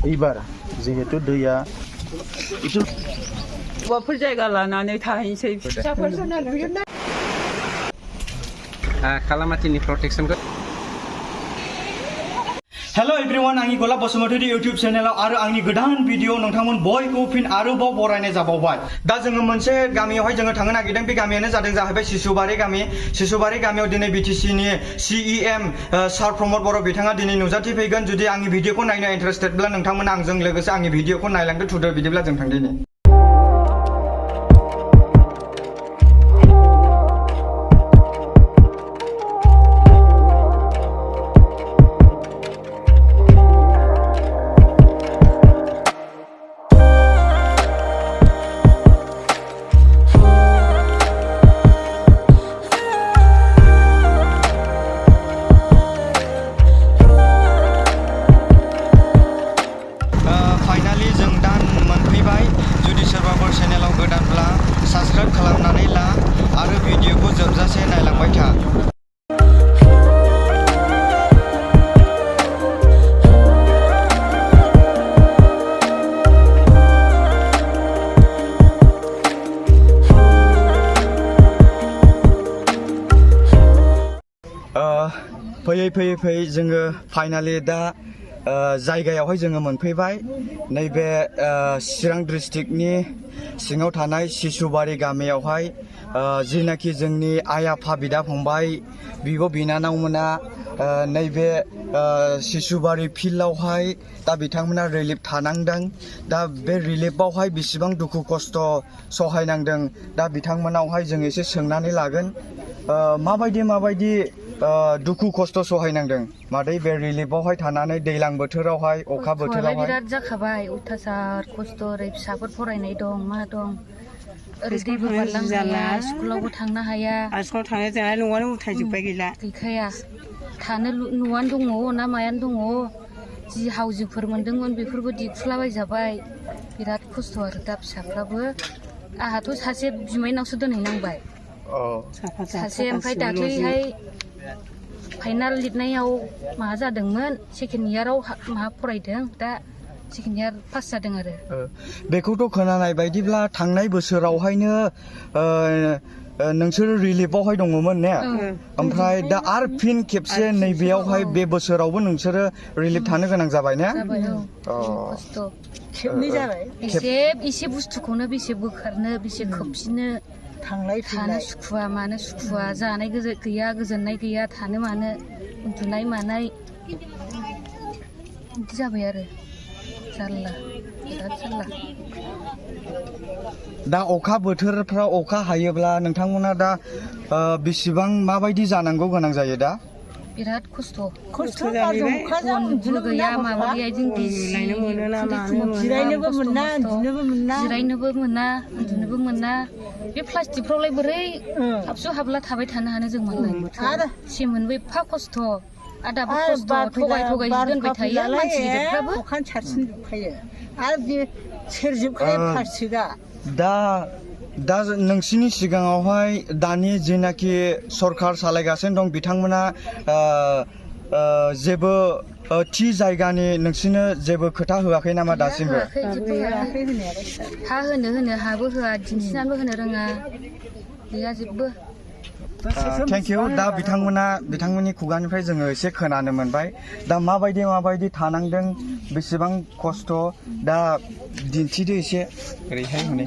एबार जिहेतु दैया हौवाफोर जायगा लानानै थाहैनोसै फिसाफोर खालामाथिनि प्रटेक्सनखौ हेलो एवरीवन आंनि गलाब बसुमतारी यूट्यूब चैनलाव आरो आंनि गोदान भिडिअ नोंथांमोन बयखौ फिन आरोबाव बरायनाय जाबावबाय दा जोङो मोनसे गामियावहाय जोङो थांनो नागिरदों बे गामियानो जादों जाहैबाय सिसुबारि गामियाव दिनै बिटिसि नि CEM सार प्रमद बर' बिथाङा दिनै नुजाथिफैगोन जुदि आंनि भिडिअखौ नायनो इन्टारेस्टेडब्ला नोंथांमोना आंजों लोगोसे आंनि भिडिअखौ नायलांदो थुदो बिदिब्ला जों थांदिनि साबस्क्राइब खालामनानै ला आरो भिडिअखौ जोबजासे नायलांबाय था फैयै जोङो फाइनालि दा जायगायावहाय जोङो मोनफैबाय नैबे चिरां डिस्ट्रिक्टनि सिङाव थानाय सिसुबारि गामियावहाय जिनाखि जोंनि आइ आफा बिदा फंबाय बिब' बिनानावमोना नैबे सिसुबारि फिल्डआवहाय दा बिथांमोना रिलिफ थानांदों दा बे रिलिफआवहाय बेसेबां दुखु खस्थ' सहायनांदों दा बिथांमोनावहाय जों एसे सोंनानै लागोन माबायदि दुखु खस्थ' सहायनांदों मादै बे रिलिफआवहाय थानानै दैलां बोथोरावहाय अखा बोथोरावहाय बिराद जाखाबाय अयथासार खस्थ' ओरै फिसाफोर फरायनाय दं मा दं ओरै दैबो बारलांनो हाया स्कुलावबो थांनो हाया स्कुलाव थांनो जोंहा न'आनो उथायजोब्बाय गैखाया थानो न'आनो दङ ना मायानो दङ जि हाउजिंफोर मोन्दोंमोन बेफोरबो दिखुलाबायजाबाय बिराद खस्थ' आरो दा फिसाफ्राबो आंहाथ' सासे बिमायनावसो दोनहैनांबाय सासे ओमफ्राय दाख्लैहाय फाइनाल लिरनायाव माबा जादोंमोन सेकेन्ड इयाराव माबा फरायदों दा सेकेन्ड इयार पास जादों आरो बेखौथ' खोनानाय बायदिब्ला थांनाय बोसोरावहायनो नोंसोर रिलिफआवहाय दङमोन ने ओमफ्राय दा आरो फिन खेबसे नैबेयावहाय बे बोसोरावबो नोंसोरो रिलिफ थानो गोनां जाबाय ने खस्थ' खेबनै जाबाय एसे बुस्थुखौनो बेसे बोखारनो बेसे खोबफिननो थानो सुखुवा मानो सुखुवा जानाय गैया गोजोननाय गैया थानो मानो उन्दुनाय मानाय बिदि जाबाय आरो जारला बिराद जारला दा अखा बोथोरफ्राव अखा हायोब्ला नोंथांमोना दा बेसेबां माबायदि जानांगौ गोनां जायो दा बिराद खस्थ' बनबो गैया माबा गैया जों जिरायनोबो मोना उन्दुनोबो मोना बे प्लास्टिकफ्रावलाय बोरै हाबसु हाबला थाबाय थानो हानो जों मालाय सेमोनबो एफा खस्थ' आदाबो खस्थ' थगाय दोनबाय थायो मानसि गिदिरफ्राबो अखानो सारसिनजोबखायो आरो बे सेरजोबखायो प्लास्टिकआ दा नोंसिनि सिगाङावहाय दानि जेनाखि सरखार सालायगासिनो दं बिथांमोना जेबो थि जायगानि नोंसिनो जेबो खोथा होआखै नामा दासिमबो हा होनो हाबो होआ दिन्थिनानैबो होनो रोङा गैया जेबो थेंक इउ दा बिथांमोननि खुगानिफ्राय जोङो एसे खोनानो मोनबाय दा माबायदि थानांदों बेसेबां खस्थ' दा दिन्थिदो एसे ओरैहाय हनै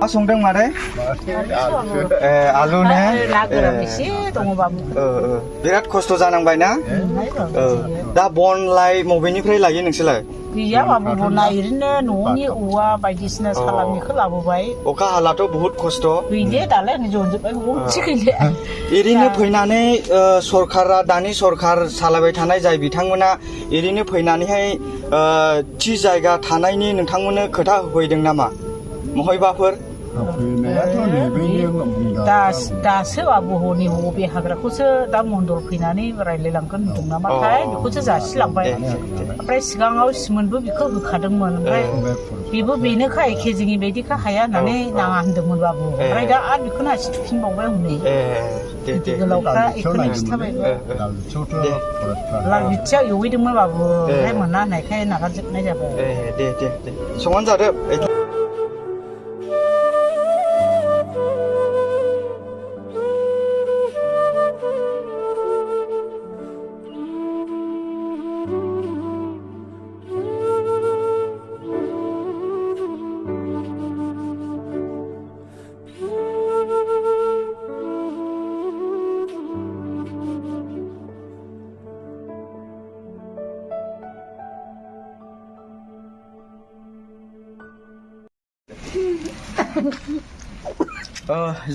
मा संदों मादै आलु ने ना गोरान एसे दङबाबो बिराद खस्थ' जानांबाय ना दा बनलाय बबेनिफ्राय लायो नोंसोरलाय गैयाबाबो बना ओरैनो न'नि औवा बायदिसिना सालामनिखौ लाबोबाय अखा हालाथ' बहुत खस्थ' गैले दालाय जनजोब्बाय गंसे गैले ओरैनो फैनानै सरकारा दानि सरकार सालायबाय थानाय जाय बिथांमोना ओरैनो फैनानैहाय थि जायगा थानायनि नोंथांमोननो खोथा होफैदों नामा महायबाफोर दासो हनै बे हाग्राखौसो दा मन्दल फैनानै रायलायलांगोन होनदों नामाथाय बेखौसो जासिलांबाय ओमफ्राय सिगाङाव सिमोनबो बेखौ होखादोंमोन ओमफ्राय बेबो बेनोखा एखे जोंनि बायदिखा हाया होननानै नाङा होनदोंमोनबाबो ओमफ्राय दा आरो बेखौनो आसि थुफिनबावबाय हनै गिदिर गोलावफ्रा बेखौनो खिन्थाबाय लाल बिथियाव एवहैदोंमोनबाबो ओमफ्राय मोना होननायखाय नागारजोबनाय जाबाय दे संनानै जादो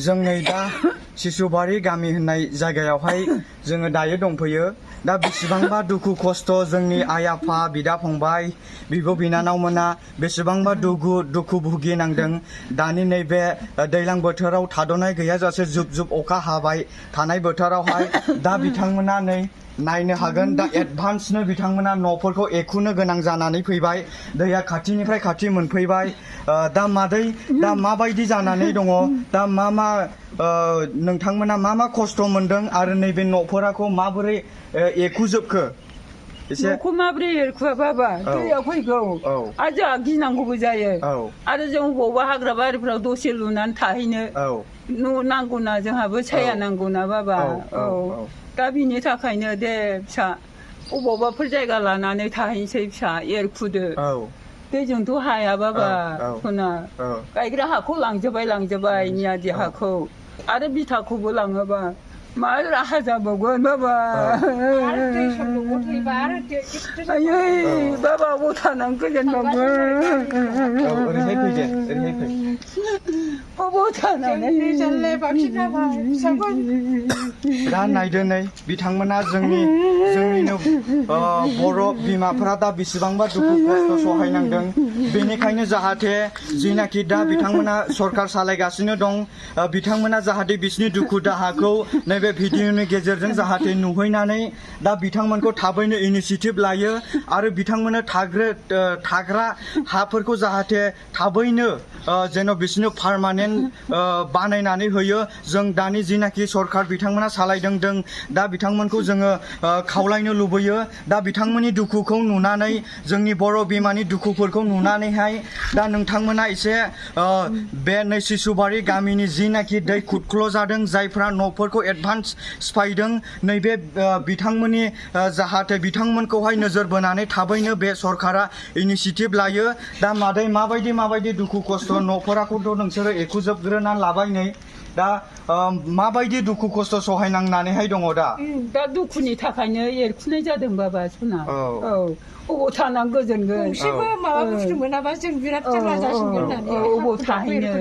जों नै दा सिसुबारि गामि होननाय जायगायावहाय जोङो दायो दंफैयो दा बेसेबांबा दुखु खस्थ' जोंनि आइ आफा बिदा फंबाय बिब' बिनानावमोना बेसेबांबा दुखु भुगिनांदों दानि नैबे दैज्लां बोथोराव थाद'नाय गैयाजासे जुब जुब अखा हाबाय थानाय बोथोरावहाय दा बिथांमोना नै नायनो हागोन दा एडभान्सनो बिथांमोना न'फोरखौ एखुनो गोनां जानानै फैबाय दैया खाथिनिफ्राय खाथि मोनफैबाय दा मादै दा माबायदि जानानै दङ दा मा नोंथांमोना मा खस्थ' मोनदों आरो नैबे न'फोरखौ माबोरै एखुजोबखो एसे न'खौ माबोरै एरखुवा बाबा दैया फैगौ आरो जोंहा गिनांगौबो जायो आरो जों बबावबा हाग्रा बारिफ्राव दसे लुनानै थाहैनो न' नांगौना जोंहाबो साया नांगौना बाबा दा बिनि थाखायनो दे फिसा अबावबाफोर जायगा लानानै थाहैनोसै फिसा एरखुदो दैजोंथ' हाया बाबा सना गायग्रा हाखौ लांजोबबाय नियादि हाखौ आरो बिथाखौबो लाङोबा मा राहा जाबावगोन बाबा आयै बाबा अबाव थानानै गोजोनबावगोन अबाव थानानै दा नायदो नै बिथांमोना जोंनिनो बर' बिमाफोरा दा बेसेबांबा दुखु खस्थ' सहायनांदों बेनिखायनो जाहाथे जिनाखि दा बिथांमोना सरकार सालायगासिनो दं बिथांमोना जाहाथे बिसिनि दुखु दाहाखौ नैबे भिडिअनि गेजेरजों जाहाथे नुहैनानै दा बिथांमोनखौ थाबैनो इनिसियेटिभ लायो आरो बिथांमोननो थाग्रा हाफोरखौ जाहाथे थाबैनो जेन' बिसोरनो पार्मानेन्ट बानायनानै होयो जों दानि जिनाखि सरकार बिथांमोना सालायदों दा बिथांमोनखौ जोङो खावलायनो लुबैयो दा बिथांमोननि दुखुखौ नुनानै जोंनि बर' बिमानि दुखुफोरखौ नुनानैहाय दा नोंथांमोना एसे बे नै सिसुबारि गामिनि जिनाखि दै खुरख्ल' जादों जायफ्रा न'फोरखौ एडभान्स सिफायदों नैबे बिथांमोननि जाहाथे बिथांमोनखौहाय नोजोर बोनानै थाबैनो बे सरकारा इनिसियेटिभ लायो दा मादै माबायदि दुखु खस्थ' न'फोरखौथ' नोंसोरो एखुजोबग्रोना लाबाय नै दा माबायदि दुखु खस्थ' सहायनांनानैहाय दङ दा दुखुनि थाखायनो एरखुनाय जादों बाबा सना अबाव थानानै गोजोनगोन माबा बुस्थु मोनाबा जों बिराद जारला जासिगोन होननानै अबाव थाहैनो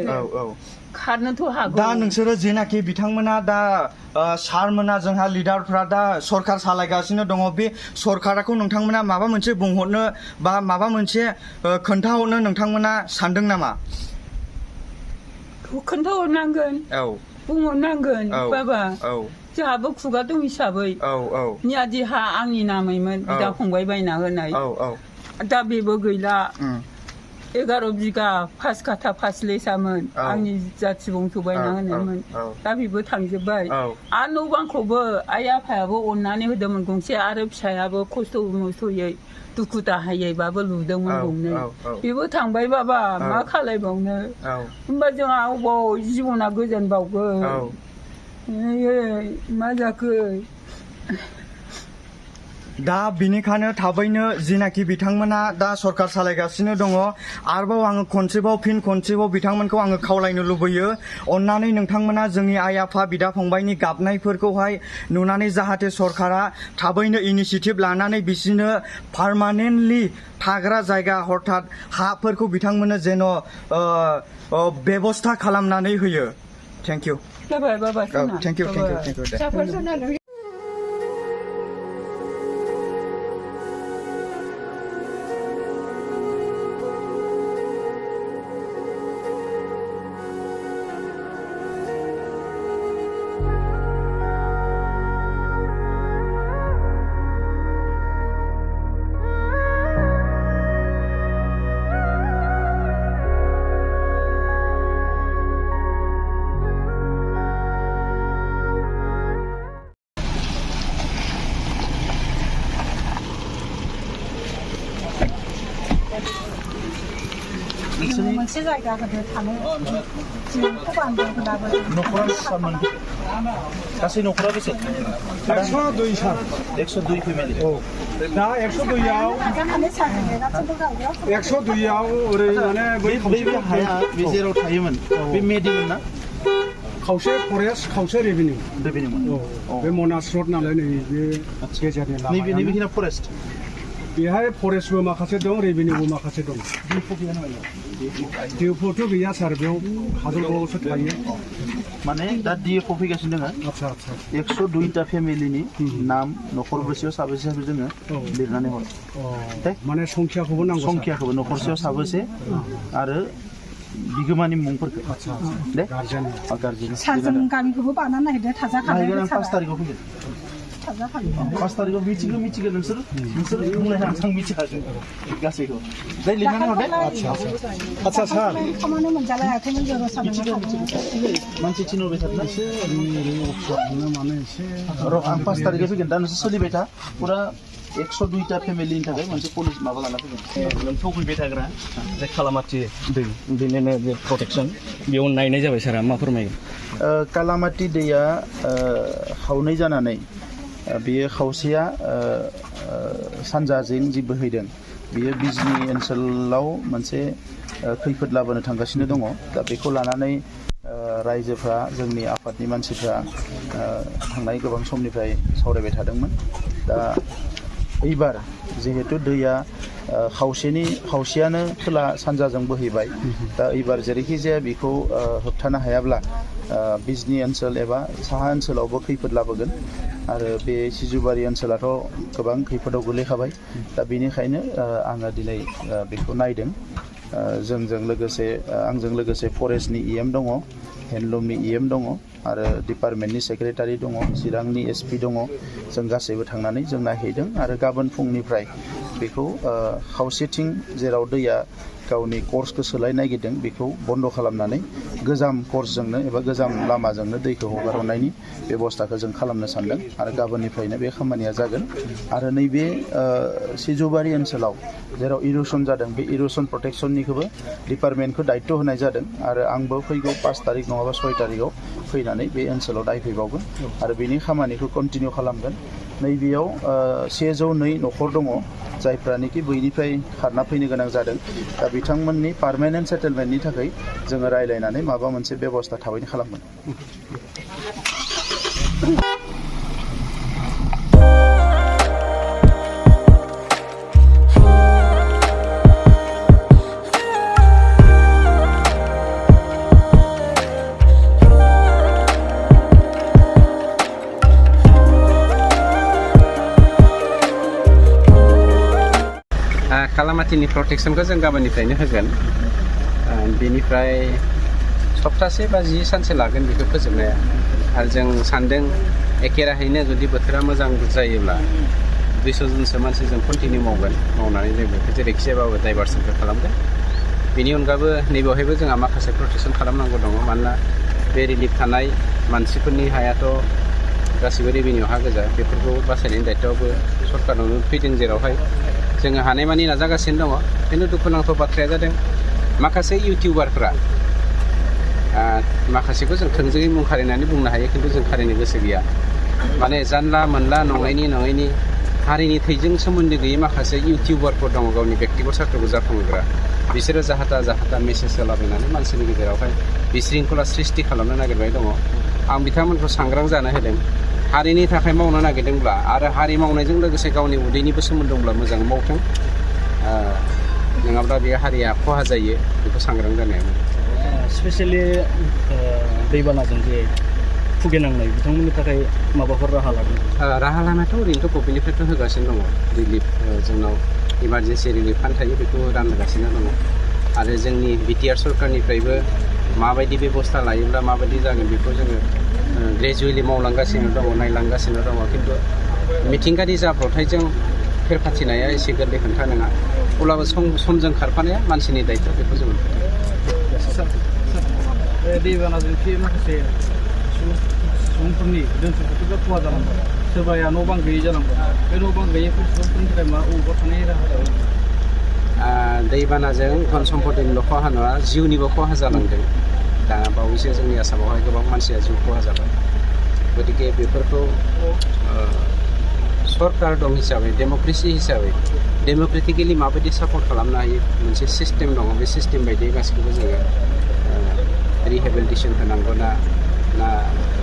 खारनोथ' हागौ दा नोंसोरो जेनाखि बिथांमोना दा सारमोना जोंहा लिडारफ्रा दा सरकार सालायगासिनो दङ बे सरकाराखौ नोंथांमोना माबा मोनसे बुंहरनो बा माबा मोनसे खोन्थाहरनो नोंथांमोना सानदों नामा खोन्थाहरनांगोन बुंहरनांगोन बाबा जोंहाबो खुगा दं हिसाबै नियादि हा आंनि नामैमोन बिदा फंबाय बायना होनाय दा बेबो गैला 11 बिगा 5 काठा 5 लेसामोन आंनि जाथि बंस' बायना होनायमोन दा बेबो थांजोब्बाय आरो न' बांखौबो आइ आफायाबो अननानै होदोंमोन गंसे आरो फिसायाबो खस्थ' मस्थ'यै दुखु दाहायैबाबो लुदोंमोन गंनै बेबो थांबाय बाबा मा खालायबावनो होमबा जोंहा अबाव जिबना गोजोनबावगोन मा जाखो दा बिनिखायनो थाबैनो जिनाखि बिथांमोना दा सरकार सालायगासिनो दङ आरोबाव आङो फिन खनसेबाव बिथांमोनखौ आङो खावलायनो लुबैयो अन्नानै नोंथांमोना जोंनि आइ आफा बिदा फंबायनि गाबनायफोरखौहाय नुनानै जाहाथे सरकारा थाबैनो इनिसियेटिभ लानानै बिसोरनो पार्मानेन्टलि थाग्रा जायगा हरथात हाफोरखौ बिथांमोननो जेन' बेबस्था खालामनानै होयो थेंक इउ जाबाय बाबा थेंक इउ दे मोनसे जायगा होदो थानो जिउखौ बांदों होनाबो न'खरा सामोन गासै न'खरा बेसे 102 सान 102 फेमिलि दा 102आव 102आव ओरै माने बै हाया बे जेराव थायोमोन बे मेडिमोन ना खावसे फरेस्ट खावसे रेभिनिउ रेभिनिउमोन बे मनास रड नालाय नै बे गेजेरनि नैबे लामाया फरेस्ट बेहाय फरेस्टबो माखासे दं रेभिनिउबो माखासे दं डिउफोथ' गैया सार बेयाव काजलगावआवसो थायो माने दा डिएफअ फैगासिनो दङ आच्छा आच्छा 102टा फेमिलिनि नाम न'खरबेसेयाव साबेसे जोङो लिरनानै हरो माने संख्याखौबो नांगौ संख्याखौबो न'खरसेयाव साबेसे आरो बिगोमानि मुंफोरखौ आच्छा दे गार्जेन सारजों गामिखौबो बानायनो नागिरदों थाजा नायगोन आं 5 तारिखआव फैगोन 5 तारिखआव मिथिगोन नोंसोर बुंलायना आं मिथिखागोन गासैखौ जाय लिरनानै हरदे आच्छा सार खामानि मोनजालायाखैमोन जोङो मानसि थिनहरबाय थादों माने एसे र' आं 5 तारिखआव फैगोन दा नोंसोर सोलिबाय था फुरा 102टा फेमिलिनि थाखाय मोनसे पुलिस माबा लाना फैगोन सौफैबाय थाग्रा जाय खालामाथि दै बेनिनो बे प्रटेक्सन बेयाव नायनाय जाबाय सारा मा फोरमायगोन कालामाति दैया खावनै जानानै बेयो खावसेया सानजाजों जि बोहैदों बेयो बिजनि ओनसोलाव मोनसे खैफोद लाबोनो थांगासिनो दङ दा बेखौ लानानै रायजोफ्रा जोंनि आफादनि मानसिफ्रा थांनाय गोबां समनिफ्राय सावरायबाय थादोंमोन दा एबार जिहेतु दैया खावसेयानो खोला सानजाजों बोहैबाय दा एबार जेरैखि जाया बेखौ होबथानो हायाब्ला बिजनि ओनसोल एबा साहा ओनसोलावबो खैफोद लाबोगोन आरो बे सिजुबारि ओनसोलाथ' गोबां खैफोदाव गोलैखाबाय दा बेनिखायनो आङो दिनै बेखौ नायदों जोंजों लोगोसे आंजों लोगोसे फरेस्टनि इएम दङ हेन्डलुमनि इएम दङ आरो डिपार्टमेन्टनि सेक्रेटारि दङ चिरांनि एसपि दङ जों गासैबो थांनानै जों नायहैदों आरो गाबोन फुंनिफ्राय बेखौ खावसेथिं जेराव दैया गावनि कर्सखौ सोलाय नागिरदों बेखौ बन्द खालामनानै गोजाम कर्सजोंनो एबा गोजाम लामाजोंनो दैखौ हगारहरनायनि बेबस्थाखौ जों खालामनो सानदों आरो गाबोननिफ्रायनो बे खामानिया जागोन आरो नैबे सिजुबारि ओनसोलाव जेराव इर'सन जादों बे इर'सन प्रटेक्सननिखौबो डिपार्टमेन्टखौ दायित्व होनाय जादों आरो आंबो फैगौ 5 तारिख नङाबा 6 तारिखआव फैनानै बे ओनसोलाव नायफैबावगोन आरो बेनि खामानिखौ कन्टिनिउ खालामगोन नैबेयाव 102 न'खर दङ जायफ्रानोखि बैनिफ्राय खारना फैनो गोनां जादों दा बिथांमोननि पार्मानेन्ट सेटेलमेन्टनि थाखाय जोङो रायलायनानै माबा मोनसे बेबस्था थाबैनो खालामगोन कालामातिनि प्रटेक्सनखौ जों गाबोननिफ्रायनो होगोन बेनिफ्राय सप्तासे बा 10 सानसो लागोन बेखौ फोजोबनाया आरो जों सानदों एखे राहायैनो जुदि बोथोरा मोजां जायोब्ला 200 जनसो मानसि जों कन्टिनिउ मावनानै जों बेखौ जेरैखि जायाबाबो डाइभार्सनखौ खालामगोन बेनि अनगाबो नैबेवहायबो जोंहा माखासे प्रटेक्सन खालामनांगौ दङ मानोना बे रिलिफ थानाय मानसिफोरनि हायाथ' गासिबो रेभिनिउ हा गोजा बेफोरखौ बासायनायनि दायित्वआबो सरकारनावनो फैदों जेरावहाय जोङो हानायमानि नाजागासिनो दङ खिन्थु दुखुनांथाव बाथ्राया जादों माखासे इउटिउबारफोरा माखासेखौ जों थोंजोङै मुं खारिनानै बुंनो हायो खिन्थु जों खारिनो गोसो गैया माने जानला मोनला नङैनि हारिनि थैजों सोमोन्दो गैयै माखासे इउटिउबारफोर दङ गावनि बेक्तिगत सार्थखौ जाफुंहोग्रा बिसोरो जाहाथा मेसेज होलाबायनानै मानसिनि गेजेरावहाय बिशृंखला सृष्टि खालामनो नागिरबाय दङ आं बिथांमोनखौ सांग्रां जानो होदों हारिनि थाखाय मावनो नागिरदोंब्ला आरो हारि मावनायजों लोगोसे गावनि उदैनिबो सोमोन्दो दंब्ला मोजाङै मावथों नङाब्ला बे हारिया खहा जायो बेखौ सांग्रां जानाया स्पेसियेलि दैबानाजों जे भुगिनांनाय बिथांमोननि थाखाय माबाफोर राहा लादों राहा लामायाथ' ओरैनोथ' गभमेन्टनिफ्रायथ' होगासिनो दङ रिलिफ जोंनाव इमारजेन्सि रिलिफ फान्ड थायो बेखौ रानगासिनो दङ आरो जोंनि बिटिआर सरकारनिफ्रायबो माबायदि बेबस्था लायोब्ला माबायदि जागोन बेखौ जोङो ग्रेजुवेलि मावलांगासिनो दङ नायलांगासिनो दङ खिन्थु मिथिंगानि जाब्रबथायजों फेर फाथिनाया एसे गोरलै खोथा नङा अब्लाबो समजों खारफानाया मानसिनि दायित्व बेखौ जों दैबानाजों माखासे सुबुंफोरनि धोन सम्पथिफ्रा खहा जालांबाय सोरबाया न' बां गैयै जालांबाय बे न' बां गैयैफोर सुबुंफोरनि थाखाय मा अबेबा थानाय राहा दं दैबानाजों धन सम्पतिनिल' खहा नङा जिउनिबो खहा जालांदों दा बावैसो जोंनि आसामावहाय गोबां मानसिया जिउ खहा जाबाय गतिके बेफोरखौ सरकार दं हिसाबै डेम'क्रेसि हिसाबै डेम'क्रेटिकेलि माबायदि सापर्ट खालामनो हायो मोनसे सिस्टेम दङ बे सिस्टेम बायदियै गासैखौबो जोङो रिहेबिलिटेसन होनांगौ ना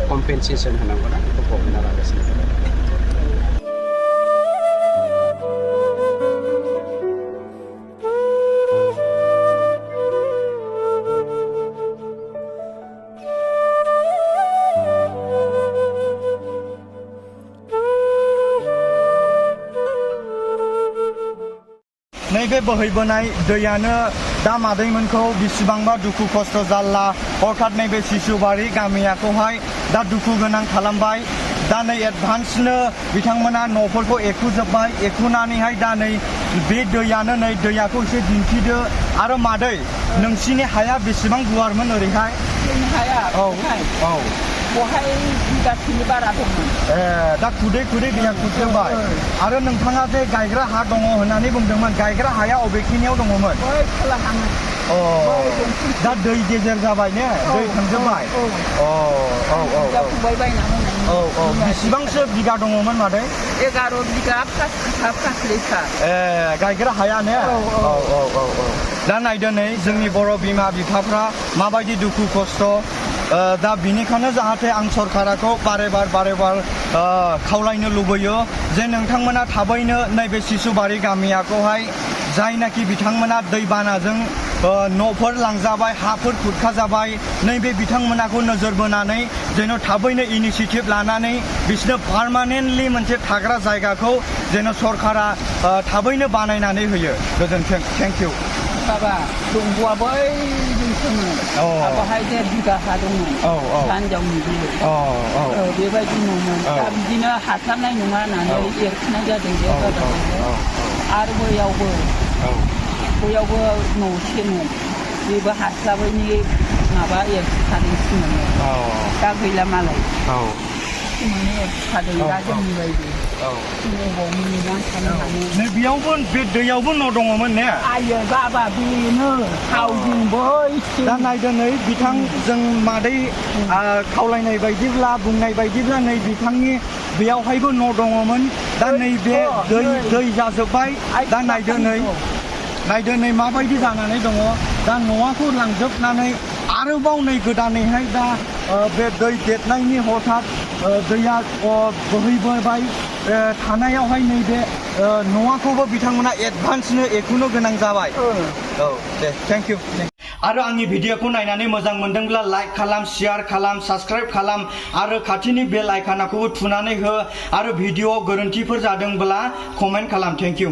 कम्पेनसेसन होनांगौ ना बेखौ गभर्नमेन्टआ लागासिनो दं नैबे बोहैबोनाय दैयानो दा मादैमोनखौ बेसेबांबा दुखु खस्थ' जारला हरखाब नैबे सिसुबारि गामियाखौहाय दा दुखु गोनां खालामबाय दा नै एडभान्सनो बिथांमोना न'फोरखौ एखुजोब्बाय एखुनानैहाय दा नै बे दैयानो नै दैयाखौ एसे दिन्थिदो आरो मादै नोंसिनि हाया बेसेबां गुवारमोन ओरैहाय जोंनि हाया औ बहाय बिगासेनि बारा दंमोन दा खुदै दैया खुरजोब्बाय आरो नोंथाङा जे गायग्रा हा दङ होननानै बुंदोंमोन गायग्रा हाया अबेखिनियाव दङमोन दा दै गेजेर जाबाय ने दै थांजोब्बाय बेसेबांसो बिगा दङमोन मादै 11 बिगा फास्लिखा गायग्रा हाया ने दा नायदो नै जोंनि बर' बिमा बिफाफ्रा माबायदि दुखु खस्थ' दा बिनिखायनो जाहाथे आं सरकाराखौ बारे बार खावलायनो लुबैयो जे नोंथांमोना थाबैनो नैबे सिसुबारि गामियाखौहाय जायनाखि बिथांमोना दैबानाजों न'फोर लांजाबाय हाफोर खुरखाजाबाय नैबे बिथांमोनाखौ नोजोर बोनानै जेन' थाबैनो इनिसियेटिभ लानानै बिसोरनो पार्मानेन्टलि मोनसे थाग्रा जायगाखौ जेन' सरकारा थाबैनो बानायनानै होयो गोजोन्थों थेंक इउ बाबा दंग'आ बै जोंसोमोन बाहाय 1.5 बिगा हा दंमोन सानजावनि बेबायदि न'मोन दा बिदिनो हास्लाबनाय नङा होननानै एरखुनाय जादों बे आरो बैयावबो न'सेमोन बेबो हास्लाबैनि माबा एरखुखादोंसोमोन दा गैला मालाय एरखुखादों दा जोंनि बायदि बेयावबो बे दैयावबो न' दङमोन ने आयो बाबा बेनो थावजों बै दा नायदो नै बिथां जों मादै खावलायनाय बायदिब्ला बुंनाय बायदिब्ला नै बिथांनि बेयावहायबो न' दङमोन दा नैबे दै जाजोब्बाय दा नायदो नै माबायदि जानानै दङ दा न'आखौ लांजोबनानै आरोबाव नै गोदानैहाय दा बे दै देरनायनि हथात दैया बोहैबोबाय थानायावहाय नैबे न'आखौबो बिथांमोना एडभान्सनो एखुनो गोनां जाबाय दे थेंक इउ आरो आंनि भिडिअखौ नायनानै मोजां मोनदोंब्ला लाइक खालाम शेयार खालाम साबस्क्राइब खालाम आरो खाथिनि बेल आइकनखौबो थुनानै हो आरो भिडिअआव गोरोन्थिफोर जादोंब्ला कमेन्ट खालाम थेंक इउ